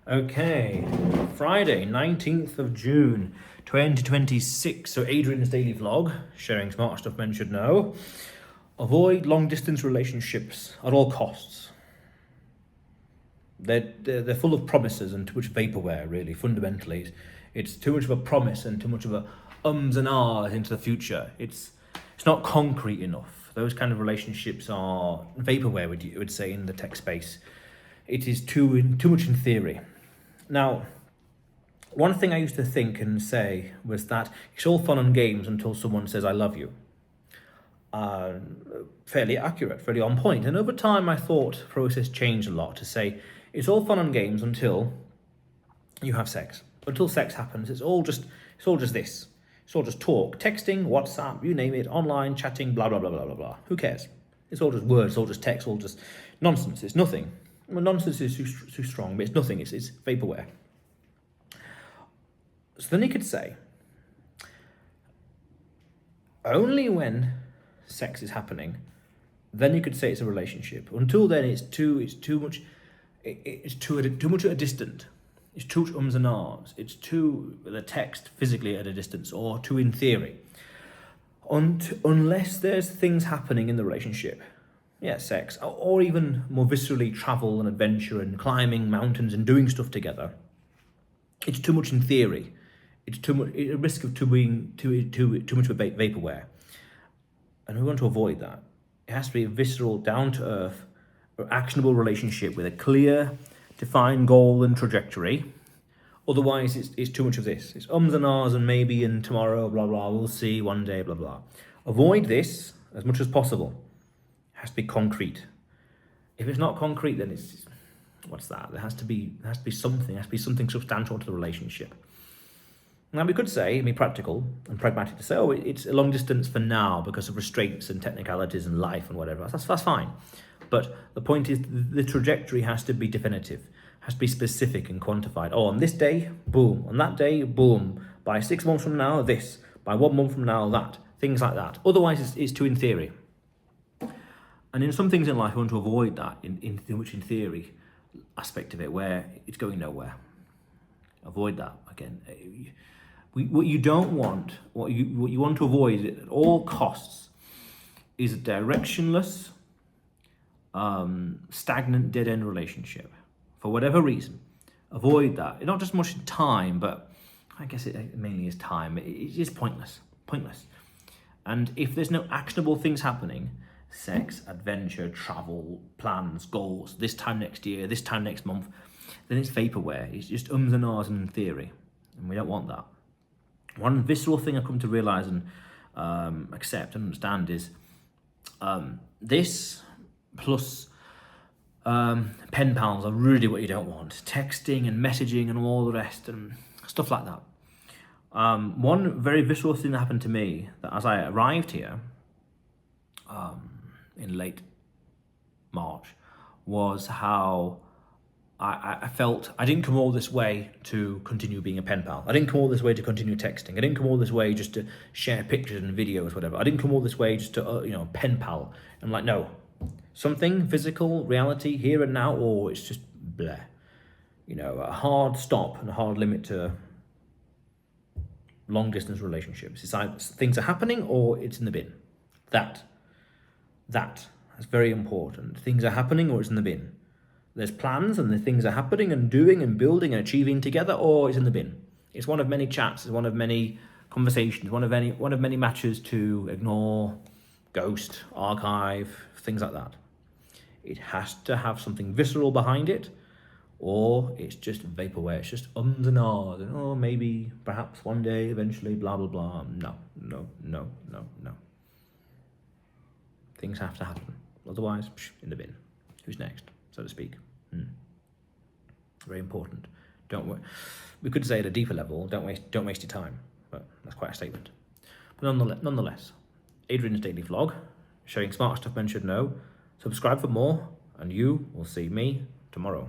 Okay, Friday, 19th of June, 2026. So Adrian's daily vlog, sharing smart stuff men should know. Avoid long-distance relationships at all costs. They're full of promises and too much vaporware, really, fundamentally. It's too much of a promise and too much of a ums and ahs into the future. It's not concrete enough. Those kind of relationships are vaporware, you would say, in the tech space. It is too much in theory. Now, one thing I used to think and say was that it's all fun and games until someone says, I love you. Fairly accurate, fairly on point. And over time, my thought process changed a lot to say, it's all fun and games until you have sex. Until sex happens, it's all just this. It's all just talk, texting, WhatsApp, you name it, online, chatting, blah, blah, blah, blah, blah, blah. Who cares? It's all just words, it's all just text, all just nonsense. It's nothing. Well, nonsense is too strong, but it's nothing. It's vaporware. So then he could say, only when sex is happening, then you could say it's a relationship. Until then, it's too much at a distance. It's too much ums and ahs. It's too the text physically at a distance, or too in theory. Unless there's things happening in the relationship. Yeah, sex, or even more viscerally travel and adventure and climbing mountains and doing stuff together. It's too much in theory. It's too much, a risk of being too much of a vaporware. And we want to avoid that. It has to be a visceral, down-to-earth, or actionable relationship with a clear, defined goal and trajectory. Otherwise, it's too much of this. It's ums and ahs and maybe and tomorrow, blah, blah, we'll see one day, blah, blah. Avoid this as much as possible. It has to be concrete. If it's not concrete, then it's, what's that? There has to be something. There has to be something substantial to the relationship. Now, we could say, be practical and pragmatic to say, oh, it's a long distance for now because of restraints and technicalities and life and whatever. That's fine. But the point is, the trajectory has to be definitive, has to be specific and quantified. Oh, on this day, boom. On that day, boom. By 6 months from now, this. By 1 month from now, that. Things like that. Otherwise, it's too in theory. And in some things in life, we want to avoid that, in theory aspect of it, where it's going nowhere. Avoid that, again. What you don't want, what you want to avoid at all costs is a directionless, stagnant, dead-end relationship. For whatever reason, avoid that. Not just much time, but I guess it mainly is time. It is pointless. And if there's no actionable things happening, sex, adventure, travel, plans, goals, this time next year, this time next month, then it's vaporware. It's just ums and ahs and theory. And we don't want that. One visceral thing I've come to realize and accept and understand is this plus pen pals are really what you don't want. Texting and messaging and all the rest and stuff like that. One very visceral thing that happened to me, that as I arrived here in late March, was how I felt I didn't come all this way to continue being a pen pal. I didn't come all this way to continue texting. I didn't come all this way just to share pictures and videos, whatever. I didn't come all this way just to, pen pal. I'm like, no, something physical, reality, here and now, or it's just bleh. A hard stop and a hard limit to long distance relationships. It's either things are happening or it's in the bin. That's very important. Things are happening or it's in the bin. There's plans and the things are happening and doing and building and achieving together, or it's in the bin. It's one of many chats, it's one of many conversations, one of many matches to ignore, ghost, archive, things like that. It has to have something visceral behind it, or it's just vaporware. It's just ums and ahs, and oh, maybe, perhaps, one day, eventually, blah, blah, blah. No. Things have to happen. Otherwise, in the bin. Who's next, so to speak? Very important. We could say at a deeper level, don't waste your time, but that's quite a statement. But nonetheless, Adrian's daily vlog, showing smart stuff men should know. Subscribe for more, and you will see me tomorrow.